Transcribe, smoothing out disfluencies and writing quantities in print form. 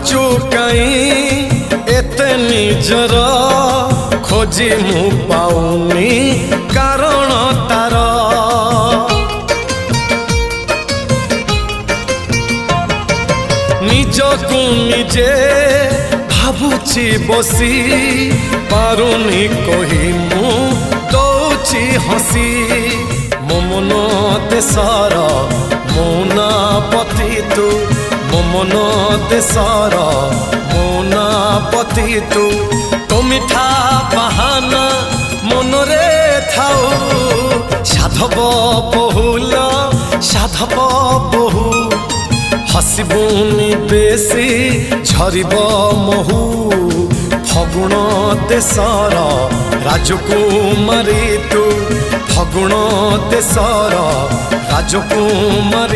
भाबुचु कहीं एते निजर खोजी मु पाउनी कारण तार निजकु निजे भाबुची बसी पारुनी कही मु दौची हसी मो मन देशर मौना पति तू मो मन देशर मौना पति तू तो मिठा बाहाना मनरे थाऊ साधव बहुल साधव बहु हसबुनी बेसी झरिब महू फगुण देशर राजकुमारी तू फगुण देशर राजकुमारी।